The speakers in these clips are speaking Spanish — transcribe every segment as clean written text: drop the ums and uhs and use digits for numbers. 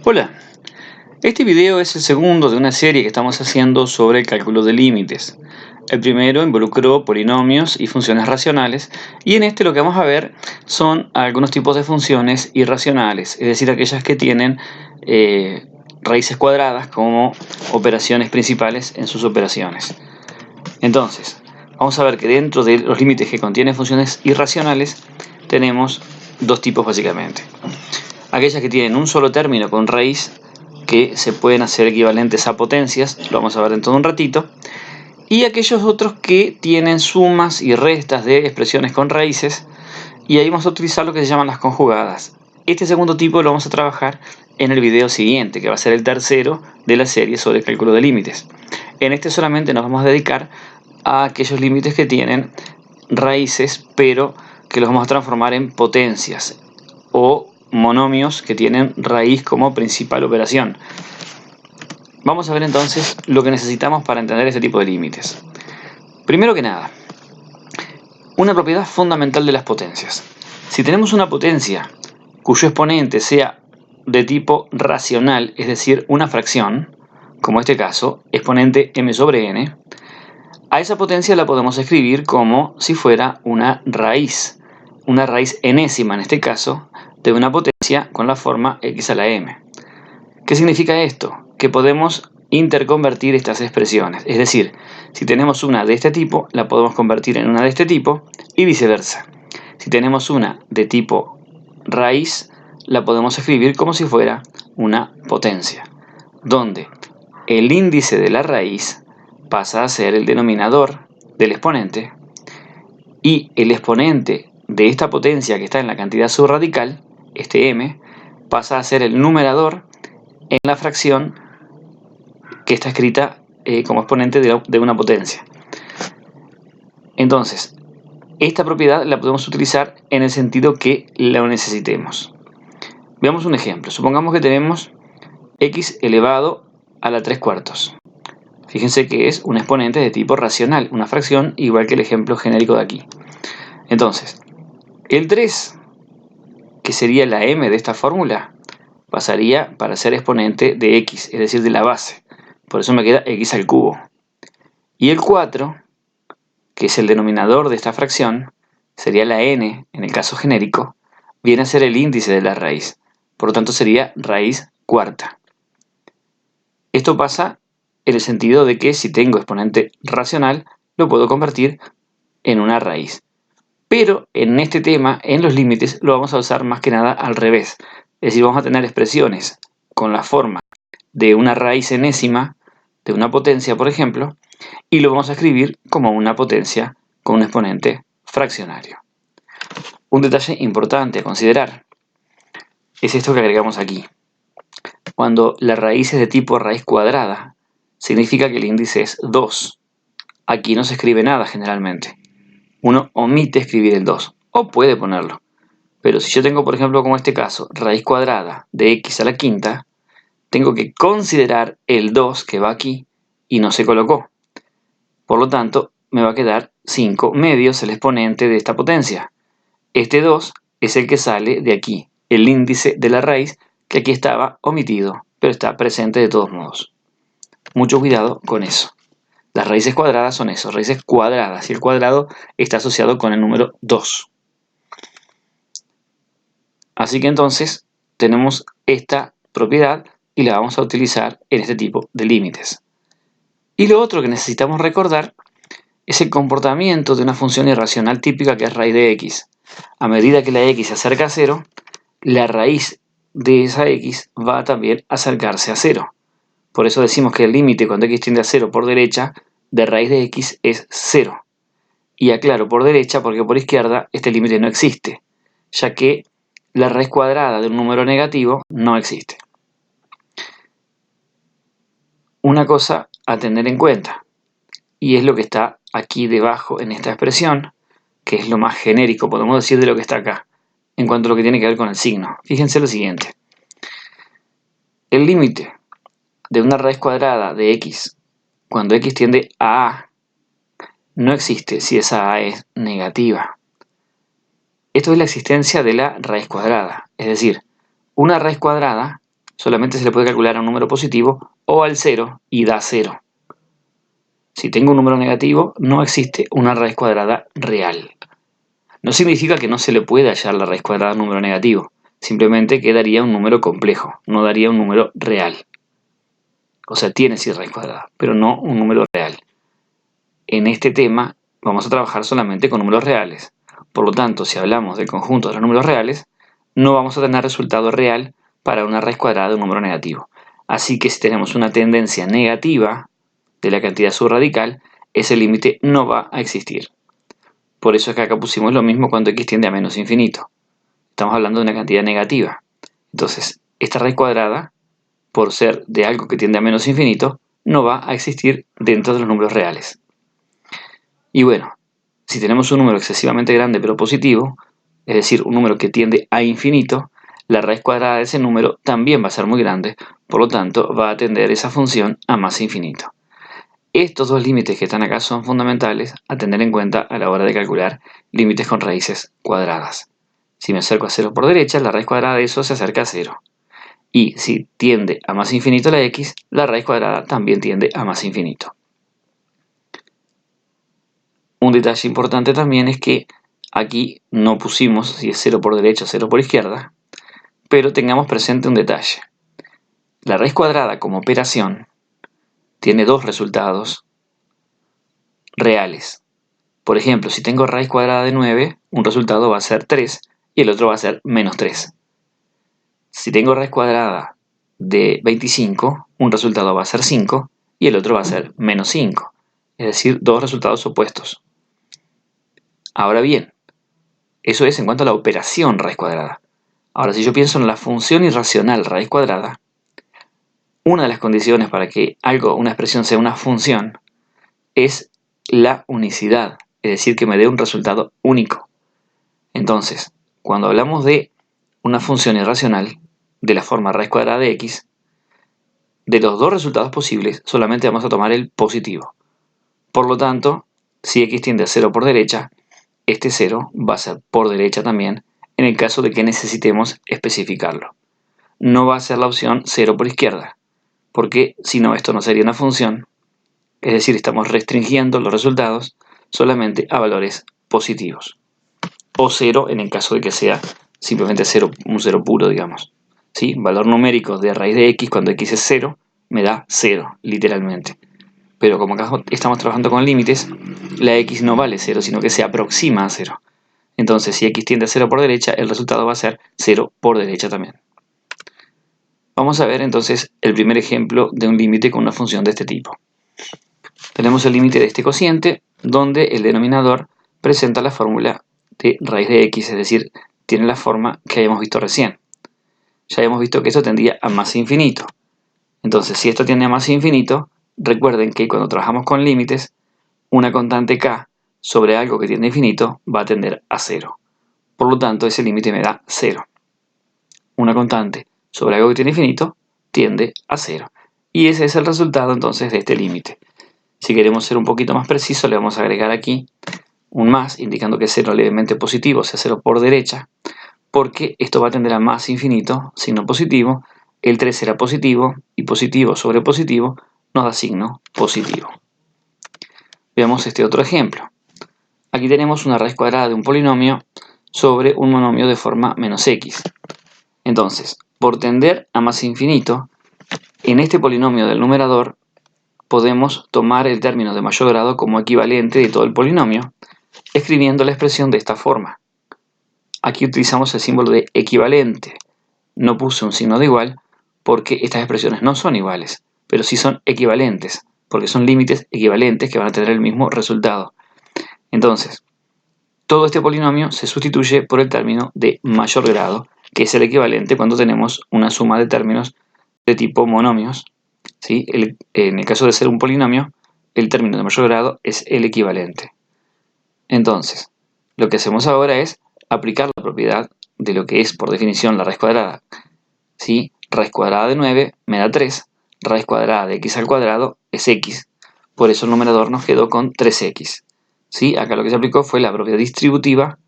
Hola, este video es el segundo de una serie que estamos haciendo sobre el cálculo de límites. El primero involucró polinomios y funciones racionales, y en este lo que vamos a ver son algunos tipos de funciones irracionales, es decir, aquellas que tienen raíces cuadradas como operaciones principales en sus operaciones. Entonces, vamos a ver que dentro de los límites que contienen funciones irracionales tenemos dos tipos básicamente. Aquellas que tienen un solo término con raíz, que se pueden hacer equivalentes a potencias, lo vamos a ver dentro de un ratito, y aquellos otros que tienen sumas y restas de expresiones con raíces, y ahí vamos a utilizar lo que se llaman las conjugadas. Este segundo tipo lo vamos a trabajar en el video siguiente, que va a ser el tercero de la serie sobre el cálculo de límites. En este solamente nos vamos a dedicar a aquellos límites que tienen raíces, pero que los vamos a transformar en potencias, o monomios que tienen raíz como principal operación. Vamos a ver entonces lo que necesitamos para entender este tipo de límites. Primero que nada, una propiedad fundamental de las potencias. Si tenemos una potencia cuyo exponente sea de tipo racional, es decir, una fracción, como este caso, exponente m sobre n, a esa potencia la podemos escribir como si fuera una raíz enésima en este caso, de una potencia con la forma x a la m. ¿Qué significa esto? Que podemos interconvertir estas expresiones, es decir, si tenemos una de este tipo, la podemos convertir en una de este tipo y viceversa. Si tenemos una de tipo raíz, la podemos escribir como si fuera una potencia, donde el índice de la raíz pasa a ser el denominador del exponente y el exponente de esta potencia que está en la cantidad subradical, este m, pasa a ser el numerador en la fracción que está escrita como exponente de una potencia. Entonces, esta propiedad la podemos utilizar en el sentido que la necesitemos. Veamos un ejemplo. Supongamos que tenemos x elevado a la 3/4. Fíjense que es un exponente de tipo racional, una fracción igual que el ejemplo genérico de aquí. Entonces, el 3, que sería la m de esta fórmula, pasaría para ser exponente de x, es decir, de la base. Por eso me queda x al cubo. Y el 4, que es el denominador de esta fracción, sería la n, en el caso genérico, viene a ser el índice de la raíz. Por lo tanto, sería raíz cuarta. Esto pasa en el sentido de que si tengo exponente racional, lo puedo convertir en una raíz. Pero en este tema, en los límites, lo vamos a usar más que nada al revés. Es decir, vamos a tener expresiones con la forma de una raíz enésima, de una potencia, por ejemplo, y lo vamos a escribir como una potencia con un exponente fraccionario. Un detalle importante a considerar es esto que agregamos aquí. Cuando la raíz es de tipo raíz cuadrada, significa que el índice es 2. Aquí no se escribe nada generalmente. Uno omite escribir el 2, o puede ponerlo. Pero si yo tengo, por ejemplo, como este caso, raíz cuadrada de x a la quinta, tengo que considerar el 2 que va aquí y no se colocó. Por lo tanto, me va a quedar 5 medios el exponente de esta potencia. Este 2 es el que sale de aquí, el índice de la raíz, que aquí estaba omitido, pero está presente de todos modos. Mucho cuidado con eso. Las raíces cuadradas son eso, raíces cuadradas, y el cuadrado está asociado con el número 2. Así que entonces tenemos esta propiedad y la vamos a utilizar en este tipo de límites. Y lo otro que necesitamos recordar es el comportamiento de una función irracional típica que es raíz de x. A medida que la x se acerca a 0, la raíz de esa x va también a acercarse a 0. Por eso decimos que el límite cuando x tiende a 0 por derecha de raíz de x es 0. Y aclaro por derecha porque por izquierda este límite no existe, ya que la raíz cuadrada de un número negativo no existe. Una cosa a tener en cuenta, y es lo que está aquí debajo en esta expresión, que es lo más genérico, podemos decir, de lo que está acá, en cuanto a lo que tiene que ver con el signo. Fíjense lo siguiente. El límite de una raíz cuadrada de x, cuando x tiende a no existe si esa a es negativa. Esto es la existencia de la raíz cuadrada, es decir, una raíz cuadrada solamente se le puede calcular a un número positivo o al 0 y da 0. Si tengo un número negativo, no existe una raíz cuadrada real. No significa que no se le pueda hallar la raíz cuadrada a un número negativo, simplemente que daría un número complejo, no daría un número real. O sea, tiene sí raíz cuadrada, pero no un número real. En este tema vamos a trabajar solamente con números reales. Por lo tanto, si hablamos del conjunto de los números reales, no vamos a tener resultado real para una raíz cuadrada de un número negativo. Así que si tenemos una tendencia negativa de la cantidad subradical, ese límite no va a existir. Por eso es que acá pusimos lo mismo cuando x tiende a menos infinito. Estamos hablando de una cantidad negativa. Entonces, esta raíz cuadrada, por ser de algo que tiende a menos infinito, no va a existir dentro de los números reales. Y bueno, si tenemos un número excesivamente grande pero positivo, es decir, un número que tiende a infinito, la raíz cuadrada de ese número también va a ser muy grande, por lo tanto va a tender esa función a más infinito. Estos dos límites que están acá son fundamentales a tener en cuenta a la hora de calcular límites con raíces cuadradas. Si me acerco a 0 por derecha, la raíz cuadrada de eso se acerca a 0. Y si tiende a más infinito la x, la raíz cuadrada también tiende a más infinito. Un detalle importante también es que aquí no pusimos si es 0 por derecha o 0 por izquierda, pero tengamos presente un detalle. La raíz cuadrada como operación tiene dos resultados reales. Por ejemplo, si tengo raíz cuadrada de 9, un resultado va a ser 3 y el otro va a ser menos 3. Si tengo raíz cuadrada de 25, un resultado va a ser 5 y el otro va a ser menos 5. Es decir, dos resultados opuestos. Ahora bien, eso es en cuanto a la operación raíz cuadrada. Ahora, si yo pienso en la función irracional raíz cuadrada, una de las condiciones para que una expresión sea una función, es la unicidad, es decir, que me dé un resultado único. Entonces, cuando hablamos de una función irracional de la forma raíz cuadrada de x, de los dos resultados posibles, solamente vamos a tomar el positivo. Por lo tanto, si x tiende a 0 por derecha, este 0 va a ser por derecha también, en el caso de que necesitemos especificarlo. No va a ser la opción 0 por izquierda, porque si no, esto no sería una función. Es decir, estamos restringiendo los resultados solamente a valores positivos. O 0 en el caso de que sea simplemente 0, un 0 puro, digamos. ¿Sí? Valor numérico de raíz de x cuando x es 0 me da 0, literalmente. Pero como acá estamos trabajando con límites, la x no vale 0, sino que se aproxima a 0. Entonces, si x tiende a 0 por derecha, el resultado va a ser 0 por derecha también. Vamos a ver entonces el primer ejemplo de un límite con una función de este tipo. Tenemos el límite de este cociente, donde el denominador presenta la fórmula de raíz de x, es decir, tiene la forma que habíamos visto recién. Ya hemos visto que esto tendía a más infinito. Entonces, si esto tiende a más infinito, recuerden que cuando trabajamos con límites, una constante k sobre algo que tiende a infinito va a tender a 0. Por lo tanto, ese límite me da 0. Una constante sobre algo que tiende a infinito tiende a 0. Y ese es el resultado entonces de este límite. Si queremos ser un poquito más precisos, le vamos a agregar aquí un más, indicando que es 0 levemente positivo, o sea 0 por derecha, porque esto va a tender a más infinito, signo positivo, el 3 será positivo, y positivo sobre positivo nos da signo positivo. Veamos este otro ejemplo. Aquí tenemos una raíz cuadrada de un polinomio sobre un monomio de forma menos x. Entonces, por tender a más infinito, en este polinomio del numerador podemos tomar el término de mayor grado como equivalente de todo el polinomio, escribiendo la expresión de esta forma. Aquí utilizamos el símbolo de equivalente. No puse un signo de igual porque estas expresiones no son iguales, pero sí son equivalentes, porque son límites equivalentes que van a tener el mismo resultado. Entonces, todo este polinomio se sustituye por el término de mayor grado, que es el equivalente cuando tenemos una suma de términos de tipo monomios. ¿Sí? En el caso de ser un polinomio, el término de mayor grado es el equivalente. Entonces, lo que hacemos ahora es aplicar la propiedad de lo que es por definición la raíz cuadrada. ¿Sí? Raíz cuadrada de 9 me da 3, raíz cuadrada de x al cuadrado es x, por eso el numerador nos quedó con 3x. ¿Sí? Acá lo que se aplicó fue la propiedad distributiva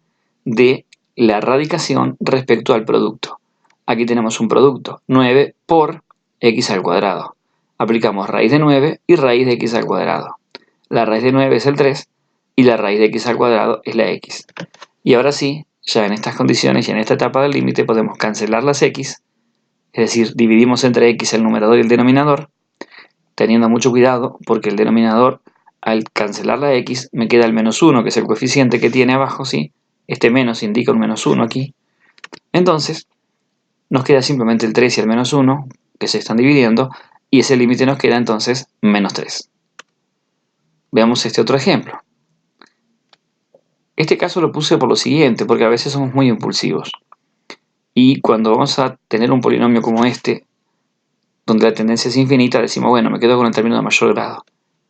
de la radicación respecto al producto. Aquí tenemos un producto, 9 por x al cuadrado. Aplicamos raíz de 9 y raíz de x al cuadrado. La raíz de 9 es el 3 y la raíz de x al cuadrado es la x. Y ahora sí, ya en estas condiciones y en esta etapa del límite podemos cancelar las x, es decir, dividimos entre x el numerador y el denominador, teniendo mucho cuidado porque el denominador, al cancelar la x, me queda el menos 1, que es el coeficiente que tiene abajo, ¿sí? Este menos indica un menos 1 aquí. Entonces, nos queda simplemente el 3 y el menos 1, que se están dividiendo, y ese límite nos queda entonces menos 3. Veamos este otro ejemplo. Este caso lo puse por lo siguiente, porque a veces somos muy impulsivos. Y cuando vamos a tener un polinomio como este, donde la tendencia es infinita, decimos, bueno, me quedo con el término de mayor grado.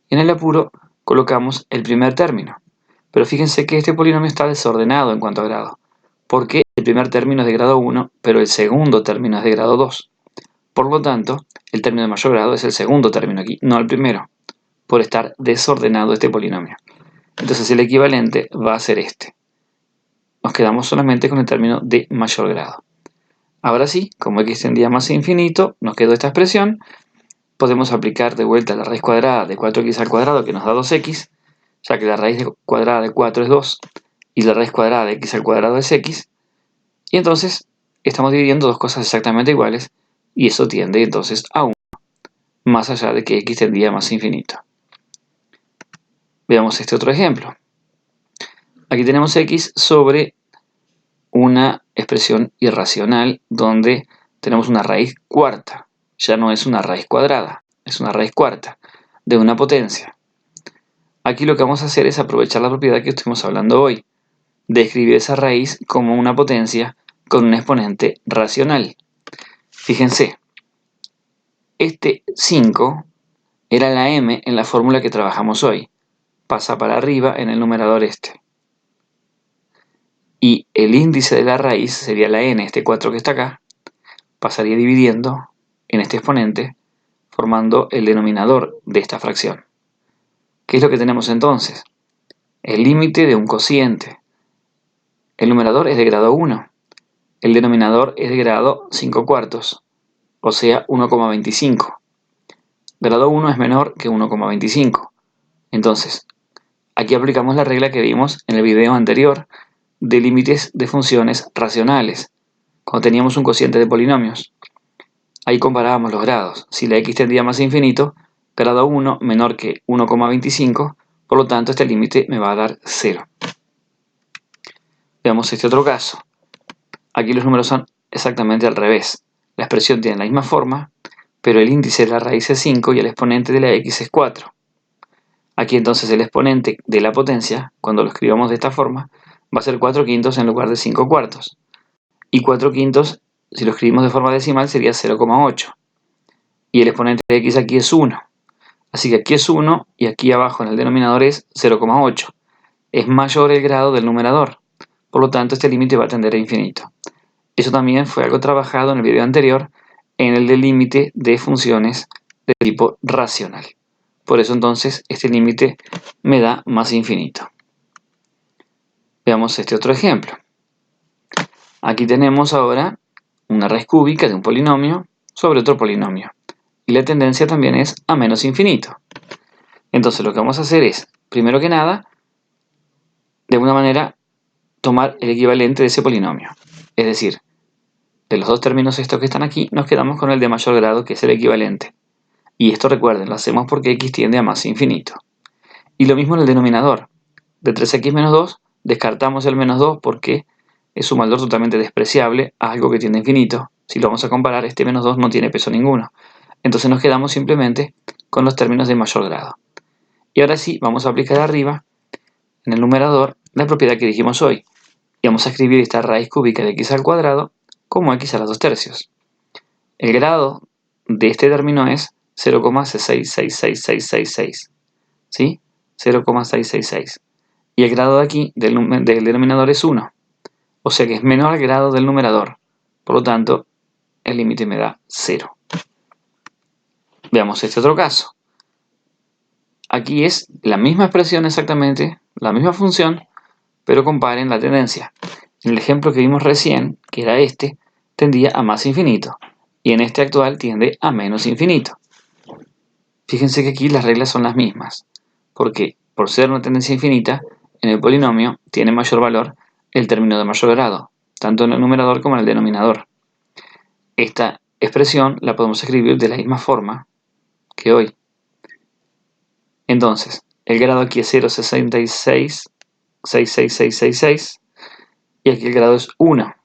En el apuro colocamos el primer término. Pero fíjense que este polinomio está desordenado en cuanto a grado, porque el primer término es de grado 1, pero el segundo término es de grado 2. Por lo tanto, el término de mayor grado es el segundo término aquí, no el primero, por estar desordenado este polinomio. Entonces el equivalente va a ser este. Nos quedamos solamente con el término de mayor grado. Ahora sí, como x tendía a más infinito, nos quedó esta expresión. Podemos aplicar de vuelta la raíz cuadrada de 4x al cuadrado, que nos da 2x, ya que la raíz cuadrada de 4 es 2 y la raíz cuadrada de x al cuadrado es x. Y entonces estamos dividiendo dos cosas exactamente iguales y eso tiende entonces a 1, más allá de que x tendía a más infinito. Veamos este otro ejemplo. Aquí tenemos x sobre una expresión irracional donde tenemos una raíz cuarta. Ya no es una raíz cuadrada, es una raíz cuarta de una potencia. Aquí lo que vamos a hacer es aprovechar la propiedad que estuvimos hablando hoy, de escribir esa raíz como una potencia con un exponente racional. Fíjense, este 5 era la m en la fórmula que trabajamos hoy. Pasa para arriba en el numerador este. Y el índice de la raíz sería la n, este 4 que está acá, pasaría dividiendo en este exponente, formando el denominador de esta fracción. ¿Qué es lo que tenemos entonces? El límite de un cociente. El numerador es de grado 1. El denominador es de grado 5 cuartos, o sea 1,25. Grado 1 es menor que 1,25. Entonces, aquí aplicamos la regla que vimos en el video anterior de límites de funciones racionales, cuando teníamos un cociente de polinomios. Ahí comparábamos los grados. Si la x tendía más a infinito, grado 1 menor que 1,25, por lo tanto este límite me va a dar 0. Veamos este otro caso. Aquí los números son exactamente al revés. La expresión tiene la misma forma, pero el índice de la raíz es 5 y el exponente de la x es 4. Aquí entonces el exponente de la potencia, cuando lo escribamos de esta forma, va a ser 4 quintos en lugar de 5 cuartos. Y 4 quintos, si lo escribimos de forma decimal, sería 0,8. Y el exponente de x aquí es 1. Así que aquí es 1 y aquí abajo en el denominador es 0,8. Es mayor el grado del numerador. Por lo tanto, este límite va a tender a infinito. Eso también fue algo trabajado en el video anterior, en el del límite de funciones de tipo racional. Por eso entonces este límite me da más infinito. Veamos este otro ejemplo. Aquí tenemos ahora una raíz cúbica de un polinomio sobre otro polinomio. Y la tendencia también es a menos infinito. Entonces lo que vamos a hacer es, primero que nada, de alguna manera, tomar el equivalente de ese polinomio. Es decir, de los dos términos estos que están aquí, nos quedamos con el de mayor grado, que es el equivalente. Y esto, recuerden, lo hacemos porque x tiende a más infinito. Y lo mismo en el denominador. De 3x menos 2, descartamos el menos 2 porque es un valor totalmente despreciable a algo que tiende a infinito. Si lo vamos a comparar, este menos 2 no tiene peso ninguno. Entonces nos quedamos simplemente con los términos de mayor grado. Y ahora sí, vamos a aplicar arriba, en el numerador, la propiedad que dijimos hoy. Y vamos a escribir esta raíz cúbica de x al cuadrado como x a la 2 tercios. El grado de este término es 0,66666. ¿Sí? 0,666. Y el grado de aquí, del denominador, es 1. O sea que es menor al grado del numerador. Por lo tanto, el límite me da 0. Veamos este otro caso. Aquí es la misma expresión exactamente, la misma función, pero comparen la tendencia. En el ejemplo que vimos recién, que era este, tendía a más infinito y en este actual tiende a menos infinito. Fíjense que aquí las reglas son las mismas, porque por ser una tendencia infinita, en el polinomio tiene mayor valor el término de mayor grado, tanto en el numerador como en el denominador. Esta expresión la podemos escribir de la misma forma que hoy. Entonces, el grado aquí es 0,66, 66666, y aquí el grado es 1.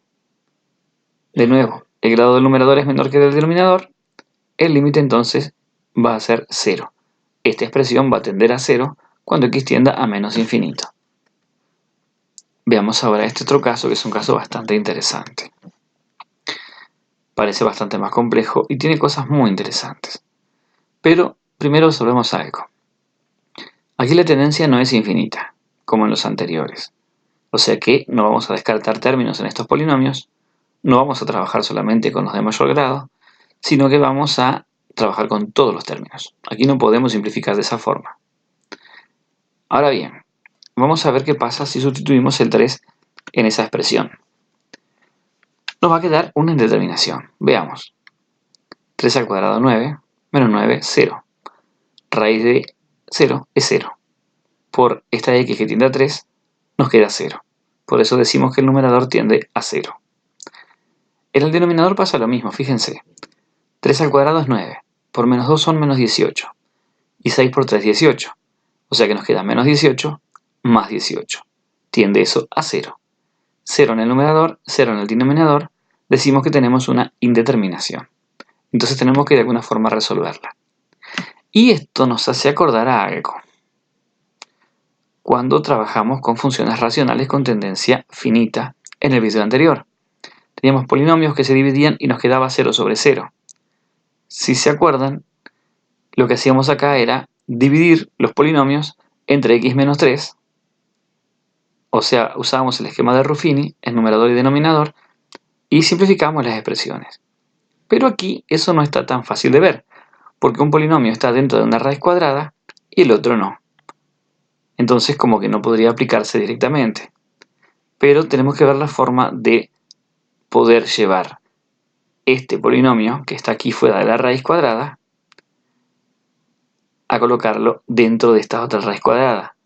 De nuevo, el grado del numerador es menor que el del denominador, el límite entonces va a ser 0. Esta expresión va a tender a 0 cuando x tienda a menos infinito. Veamos ahora este otro caso, que es un caso bastante interesante. Parece bastante más complejo y tiene cosas muy interesantes. Pero primero resolvemos algo. Aquí la tendencia no es infinita, como en los anteriores. O sea que no vamos a descartar términos en estos polinomios, no vamos a trabajar solamente con los de mayor grado, sino que vamos a trabajar con todos los términos. Aquí no podemos simplificar de esa forma. Ahora bien, vamos a ver qué pasa si sustituimos el 3 en esa expresión. Nos va a quedar una indeterminación. Veamos. 3 al cuadrado 9, menos 9, 0. Raíz de 0 es 0. Por esta x que tiende a 3, nos queda 0. Por eso decimos que el numerador tiende a 0. En el denominador pasa lo mismo, fíjense. 3 al cuadrado es 9. Por menos 2 son menos 18. Y 6 por 3, 18. O sea que nos queda menos 18 más 18. Tiende eso a 0. 0 en el numerador, 0 en el denominador. Decimos que tenemos una indeterminación. Entonces tenemos que de alguna forma resolverla. Y esto nos hace acordar a algo. Cuando trabajamos con funciones racionales con tendencia finita en el video anterior. Teníamos polinomios que se dividían y nos quedaba 0 sobre 0. Si se acuerdan, lo que hacíamos acá era dividir los polinomios entre x menos 3, o sea, usábamos el esquema de Ruffini en numerador y denominador y simplificamos las expresiones. Pero aquí eso no está tan fácil de ver, porque un polinomio está dentro de una raíz cuadrada y el otro no. Entonces como que no podría aplicarse directamente. Pero tenemos que ver la forma de poder llevar este polinomio, que está aquí fuera de la raíz cuadrada, a colocarlo dentro de esta otra raíz cuadrada.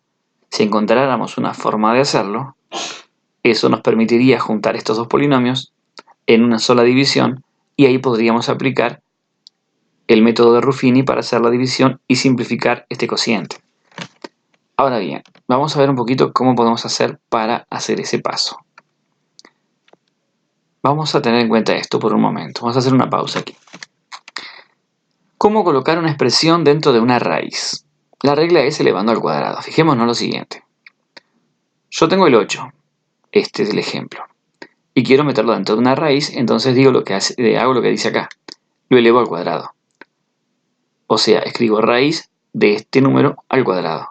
Si encontráramos una forma de hacerlo, eso nos permitiría juntar estos dos polinomios en una sola división y ahí podríamos aplicar el método de Ruffini para hacer la división y simplificar este cociente. Ahora bien, vamos a ver un poquito cómo podemos hacer para hacer ese paso. Vamos a tener en cuenta esto por un momento. Vamos a hacer una pausa aquí. ¿Cómo colocar una expresión dentro de una raíz? La regla es elevando al cuadrado. Fijémonos lo siguiente. Yo tengo el 8. Este es el ejemplo. Y quiero meterlo dentro de una raíz, entonces hago lo que dice acá. Lo elevo al cuadrado. O sea, escribo raíz de este número al cuadrado.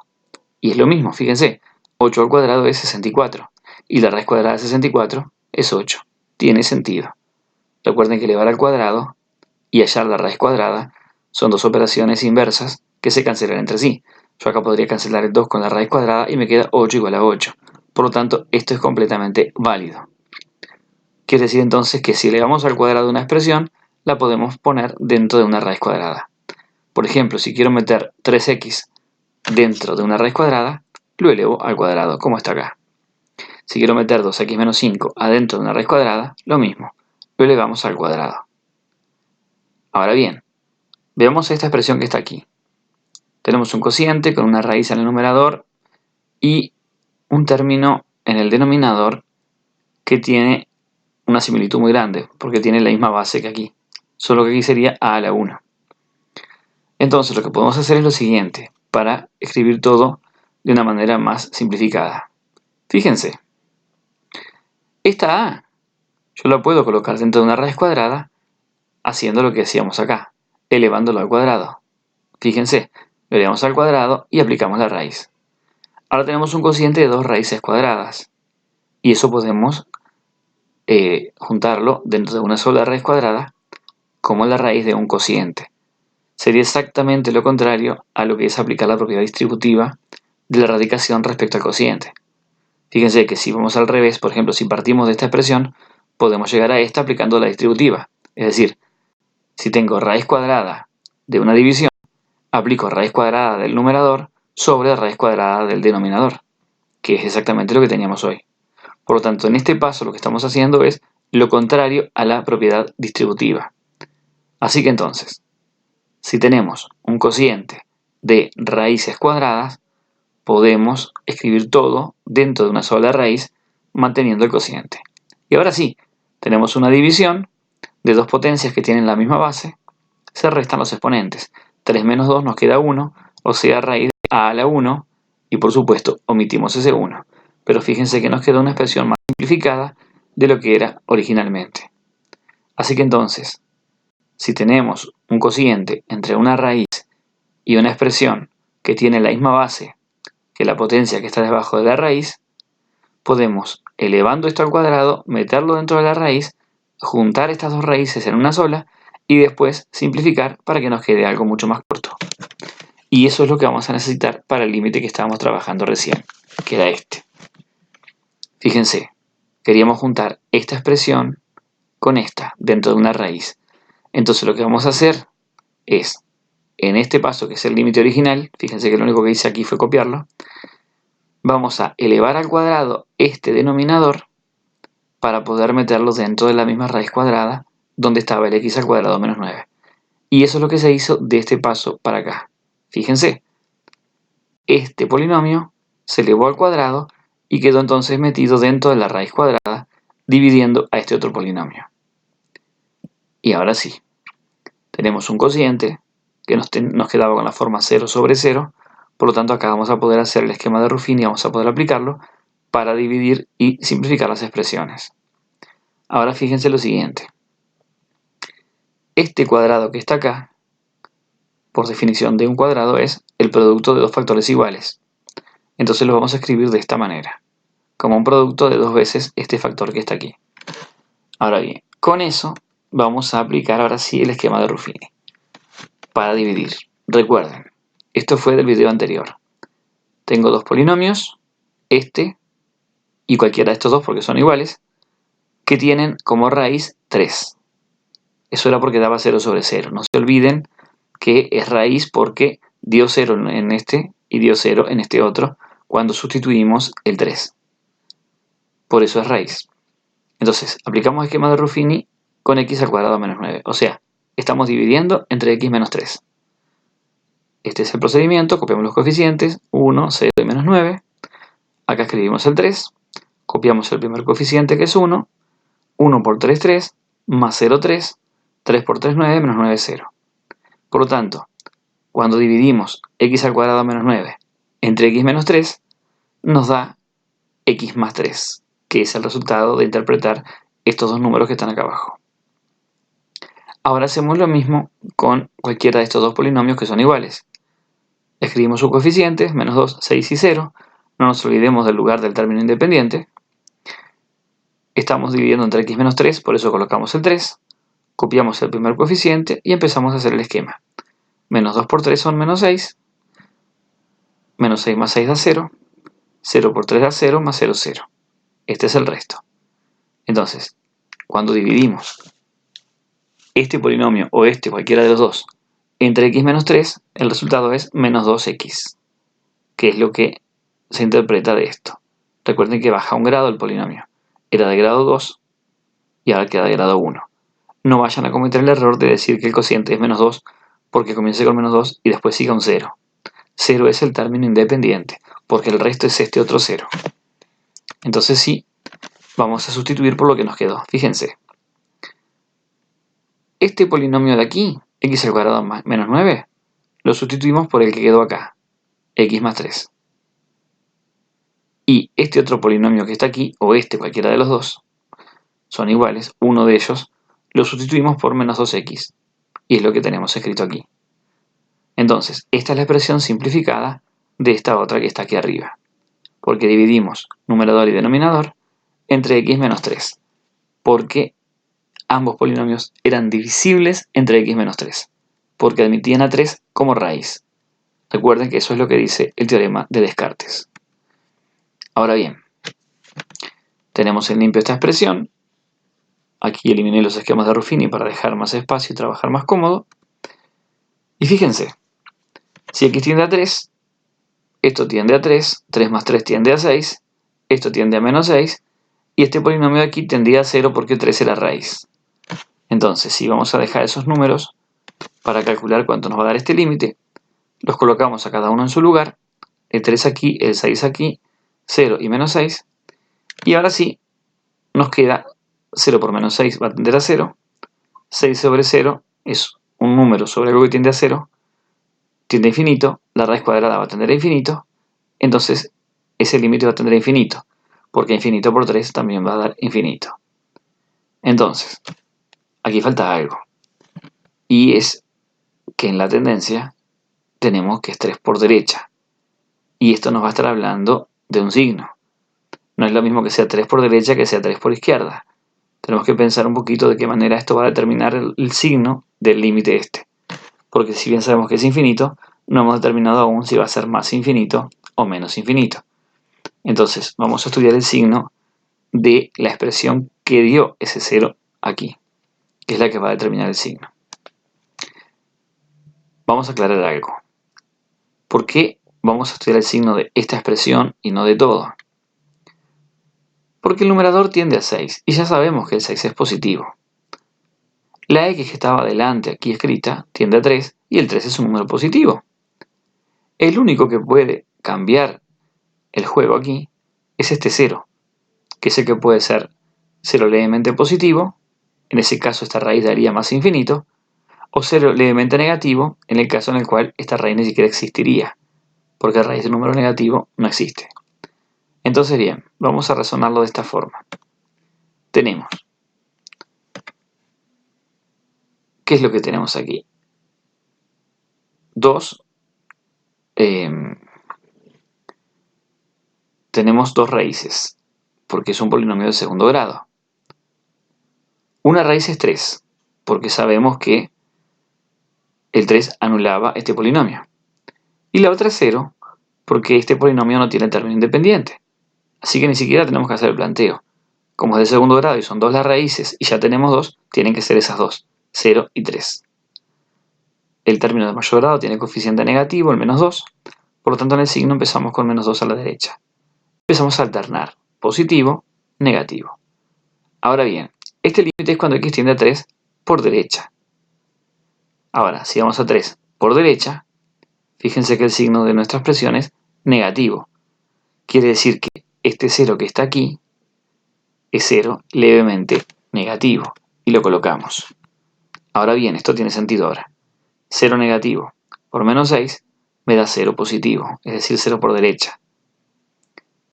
Y es lo mismo, fíjense. 8 al cuadrado es 64. Y la raíz cuadrada de 64 es 8. Tiene sentido. Recuerden que elevar al cuadrado y hallar la raíz cuadrada son dos operaciones inversas que se cancelan entre sí. Yo acá podría cancelar el 2 con la raíz cuadrada y me queda 8 igual a 8. Por lo tanto, esto es completamente válido. Quiere decir entonces que si elevamos al cuadrado una expresión, la podemos poner dentro de una raíz cuadrada. Por ejemplo, si quiero meter 3x dentro de una raíz cuadrada, lo elevo al cuadrado, como está acá. Si quiero meter 2x menos 5 adentro de una raíz cuadrada, lo mismo, lo elevamos al cuadrado. Ahora bien, veamos esta expresión que está aquí. Tenemos un cociente con una raíz en el numerador y un término en el denominador que tiene una similitud muy grande, porque tiene la misma base que aquí, solo que aquí sería a la 1. Entonces lo que podemos hacer es lo siguiente, para escribir todo de una manera más simplificada. Fíjense, esta a yo la puedo colocar dentro de una raíz cuadrada haciendo lo que hacíamos acá, elevándolo al cuadrado. Fíjense, lo elevamos al cuadrado y aplicamos la raíz. Ahora tenemos un cociente de dos raíces cuadradas y eso podemos juntarlo dentro de una sola raíz cuadrada como la raíz de un cociente. Sería exactamente lo contrario a lo que es aplicar la propiedad distributiva de la radicación respecto al cociente. Fíjense que si vamos al revés, por ejemplo, si partimos de esta expresión, podemos llegar a esta aplicando la distributiva. Es decir, si tengo raíz cuadrada de una división, aplico raíz cuadrada del numerador sobre raíz cuadrada del denominador, que es exactamente lo que teníamos hoy. Por lo tanto, en este paso lo que estamos haciendo es lo contrario a la propiedad distributiva. Así que entonces, si tenemos un cociente de raíces cuadradas, podemos escribir todo dentro de una sola raíz manteniendo el cociente. Y ahora sí, tenemos una división de dos potencias que tienen la misma base, se restan los exponentes. 3 menos 2 nos queda 1, o sea, raíz de a la 1, y por supuesto omitimos ese 1. Pero fíjense que nos queda una expresión más simplificada de lo que era originalmente. Así que entonces, si tenemos un cociente entre una raíz y una expresión que tiene la misma base que la potencia que está debajo de la raíz, podemos, elevando esto al cuadrado, meterlo dentro de la raíz, juntar estas dos raíces en una sola y después simplificar para que nos quede algo mucho más corto. Y eso es lo que vamos a necesitar para el límite que estábamos trabajando recién, que era este. Fíjense, queríamos juntar esta expresión con esta dentro de una raíz. Entonces lo que vamos a hacer es, en este paso que es el límite original, fíjense que lo único que hice aquí fue copiarlo, vamos a elevar al cuadrado este denominador para poder meterlo dentro de la misma raíz cuadrada donde estaba el x al cuadrado menos 9. Y eso es lo que se hizo de este paso para acá. Fíjense, este polinomio se elevó al cuadrado y quedó entonces metido dentro de la raíz cuadrada dividiendo a este otro polinomio. Y ahora sí, tenemos un cociente que nos quedaba con la forma 0 sobre 0, por lo tanto acá vamos a poder hacer el esquema de Ruffini y vamos a poder aplicarlo para dividir y simplificar las expresiones. Ahora fíjense lo siguiente. Este cuadrado que está acá, por definición de un cuadrado, es el producto de dos factores iguales. Entonces lo vamos a escribir de esta manera, como un producto de dos veces este factor que está aquí. Ahora bien, con eso vamos a aplicar ahora sí el esquema de Ruffini para dividir. Recuerden, esto fue del video anterior. Tengo dos polinomios, este y cualquiera de estos dos porque son iguales, que tienen como raíz 3. Eso era porque daba 0 sobre 0. No se olviden que es raíz porque dio 0 en este y dio 0 en este otro cuando sustituimos el 3. Por eso es raíz. Entonces, aplicamos esquema de Ruffini con x al cuadrado menos 9. O sea, estamos dividiendo entre x menos 3. Este es el procedimiento, copiamos los coeficientes, 1, 0 y menos 9. Acá escribimos el 3, copiamos el primer coeficiente que es 1, 1 por 3, 3, más 0, 3, 3 por 3, 9, menos 9, 0. Por lo tanto, cuando dividimos x al cuadrado menos 9 entre x menos 3, nos da x más 3, que es el resultado de interpretar estos dos números que están acá abajo. Ahora hacemos lo mismo con cualquiera de estos dos polinomios que son iguales. Escribimos sus coeficientes, menos 2, 6 y 0. No nos olvidemos del lugar del término independiente. Estamos dividiendo entre x menos 3, por eso colocamos el 3. Copiamos el primer coeficiente y empezamos a hacer el esquema. Menos 2 por 3 son menos 6. Menos 6 más 6 da 0. 0 por 3 da 0, más 0, 0. Este es el resto. Entonces, cuando dividimos este polinomio o este, cualquiera de los dos, entre x menos 3, el resultado es menos 2x, que es lo que se interpreta de esto. Recuerden que baja un grado el polinomio. Era de grado 2 y ahora queda de grado 1. No vayan a cometer el error de decir que el cociente es menos 2 porque comience con menos 2 y después siga un 0. 0 es el término independiente, porque el resto es este otro 0. Entonces sí, vamos a sustituir por lo que nos quedó. Fíjense. Este polinomio de aquí, x al cuadrado menos 9, lo sustituimos por el que quedó acá, x más 3. Y este otro polinomio que está aquí, o este, cualquiera de los dos, son iguales, uno de ellos, lo sustituimos por menos 2x. Y es lo que tenemos escrito aquí. Entonces, esta es la expresión simplificada de esta otra que está aquí arriba. Porque dividimos numerador y denominador entre x menos 3. Porque ambos polinomios eran divisibles entre x menos 3. Porque admitían a 3 como raíz. Recuerden que eso es lo que dice el teorema de Descartes. Ahora bien, tenemos en limpio esta expresión Aquí eliminé los esquemas de Ruffini para dejar más espacio y trabajar más cómodo. Y fíjense, si x tiende a 3, esto tiende a 3, 3 más 3 tiende a 6, esto tiende a menos 6, y este polinomio de aquí tendría a 0 porque 3 es la raíz. Entonces, si vamos a dejar esos números para calcular cuánto nos va a dar este límite, los colocamos a cada uno en su lugar, el 3 aquí, el 6 aquí, 0 y menos 6, y ahora sí, nos queda 0 por menos 6 va a tender a 0, 6 sobre 0 es un número sobre algo que tiende a 0, tiende a infinito, la raíz cuadrada va a tender a infinito, entonces ese límite va a tender a infinito, porque infinito por 3 también va a dar infinito. Entonces, aquí falta algo, y es que en la tendencia tenemos que es 3 por derecha, y esto nos va a estar hablando de un signo. No es lo mismo que sea 3 por derecha que sea 3 por izquierda. Tenemos que pensar un poquito de qué manera esto va a determinar el signo del límite este. Porque si bien sabemos que es infinito, no hemos determinado aún si va a ser más infinito o menos infinito. Entonces, vamos a estudiar el signo de la expresión que dio ese 0 aquí, que es la que va a determinar el signo. Vamos a aclarar algo. ¿Por qué vamos a estudiar el signo de esta expresión y no de todo? Porque el numerador tiende a 6, y ya sabemos que el 6 es positivo. La x que estaba delante aquí escrita tiende a 3, y el 3 es un número positivo. El único que puede cambiar el juego aquí es este 0, que sé que puede ser 0 levemente positivo, en ese caso esta raíz daría más infinito, o 0 levemente negativo, en el caso en el cual esta raíz ni siquiera existiría, porque la raíz de un número negativo no existe. Entonces bien, vamos a razonarlo de esta forma. Tenemos, ¿qué es lo que tenemos aquí? Tenemos dos raíces, porque es un polinomio de segundo grado. Una raíz es 3, porque sabemos que el 3 anulaba este polinomio. Y la otra es 0, porque este polinomio no tiene término independiente. Así que ni siquiera tenemos que hacer el planteo. Como es de segundo grado y son 2 las raíces y ya tenemos 2, tienen que ser esas dos, 0 y 3. El término de mayor grado tiene coeficiente negativo, el menos 2, por lo tanto en el signo empezamos con menos 2 a la derecha. Empezamos a alternar positivo, negativo. Ahora bien, este límite es cuando x tiende a 3 por derecha. Ahora, si vamos a 3 por derecha, fíjense que el signo de nuestra expresión es negativo. Quiere decir que este 0 que está aquí es 0 levemente negativo. Y lo colocamos. Ahora bien, esto tiene sentido ahora. 0 negativo por menos 6 me da 0 positivo, es decir, 0 por derecha.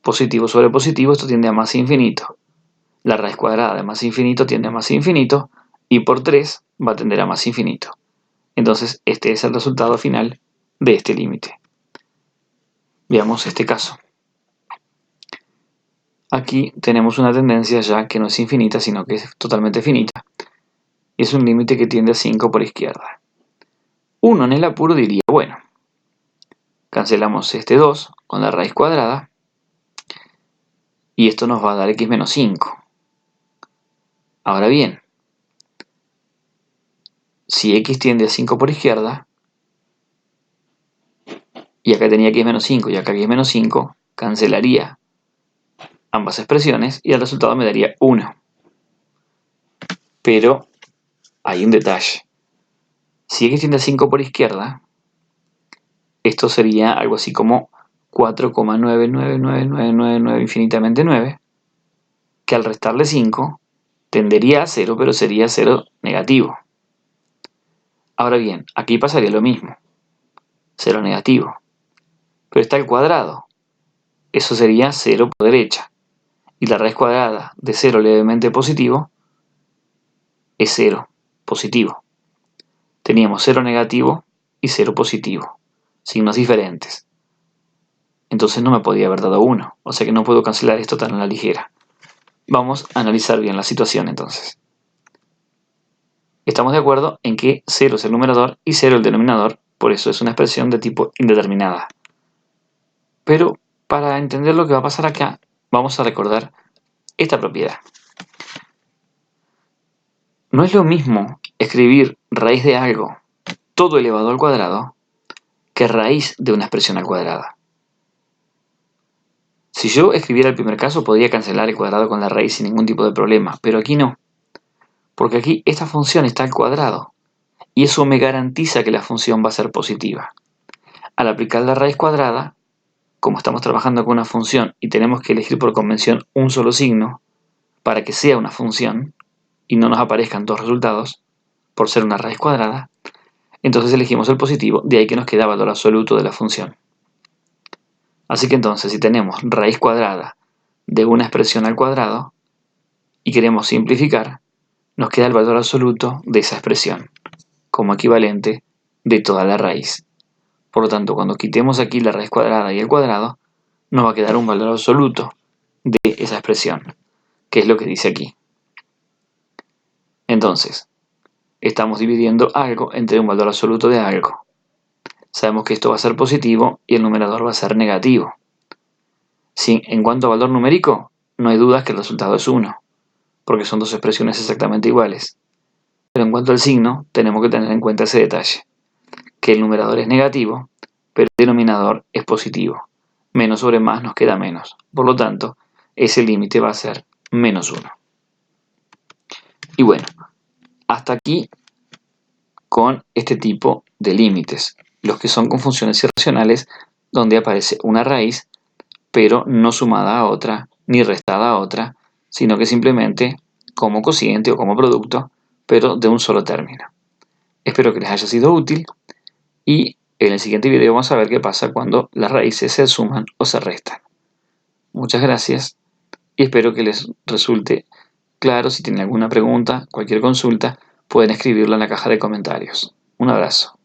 Positivo sobre positivo, esto tiende a más infinito. La raíz cuadrada de más infinito tiende a más infinito, y por 3 va a tender a más infinito. Entonces, este es el resultado final de este límite. Veamos este caso. Aquí tenemos una tendencia ya que no es infinita, sino que es totalmente finita. Y es un límite que tiende a 5 por izquierda. Uno en el apuro diría, bueno, cancelamos este 2 con la raíz cuadrada, y esto nos va a dar x menos 5. Ahora bien, si x tiende a 5 por izquierda, y acá tenía x menos 5 y acá x menos 5, cancelaría ambas expresiones y el resultado me daría 1. Pero hay un detalle. Si x tiende a 5 por izquierda, esto sería algo así como 4,99999 infinitamente 9, que al restarle 5 tendería a 0, pero sería 0 negativo. Ahora bien, aquí pasaría lo mismo, 0 negativo, pero está al cuadrado, eso sería 0 por derecha, y la raíz cuadrada de 0 levemente positivo es 0 positivo. Teníamos 0 negativo y 0 positivo, signos diferentes. Entonces no me podía haber dado 1, o sea que no puedo cancelar esto tan a la ligera. Vamos a analizar bien la situación entonces. Estamos de acuerdo en que 0 es el numerador y 0 el denominador, por eso es una expresión de tipo indeterminada. Pero para entender lo que va a pasar acá, vamos a recordar esta propiedad. No es lo mismo escribir raíz de algo todo elevado al cuadrado que raíz de una expresión al cuadrado. Si yo escribiera el primer caso, podría cancelar el cuadrado con la raíz sin ningún tipo de problema, pero aquí no, porque aquí esta función está al cuadrado, y eso me garantiza que la función va a ser positiva. Al aplicar la raíz cuadrada, como estamos trabajando con una función y tenemos que elegir por convención un solo signo para que sea una función y no nos aparezcan dos resultados, por ser una raíz cuadrada, entonces elegimos el positivo, de ahí que nos queda valor absoluto de la función. Así que entonces, si tenemos raíz cuadrada de una expresión al cuadrado y queremos simplificar, nos queda el valor absoluto de esa expresión, como equivalente de toda la raíz. Por lo tanto, cuando quitemos aquí la raíz cuadrada y el cuadrado, nos va a quedar un valor absoluto de esa expresión, que es lo que dice aquí. Entonces, estamos dividiendo algo entre un valor absoluto de algo. Sabemos que esto va a ser positivo y el numerador va a ser negativo. Sí, en cuanto a valor numérico, no hay dudas que el resultado es 1, porque son dos expresiones exactamente iguales. Pero en cuanto al signo, tenemos que tener en cuenta ese detalle, que el numerador es negativo, pero el denominador es positivo. Menos sobre más nos queda menos. Por lo tanto, ese límite va a ser menos 1. Y bueno, hasta aquí con este tipo de límites, los que son con funciones irracionales donde aparece una raíz, pero no sumada a otra, ni restada a otra, sino que simplemente como cociente o como producto, pero de un solo término. Espero que les haya sido útil y en el siguiente video vamos a ver qué pasa cuando las raíces se suman o se restan. Muchas gracias y espero que les resulte claro. Si tienen alguna pregunta, cualquier consulta, pueden escribirla en la caja de comentarios. Un abrazo.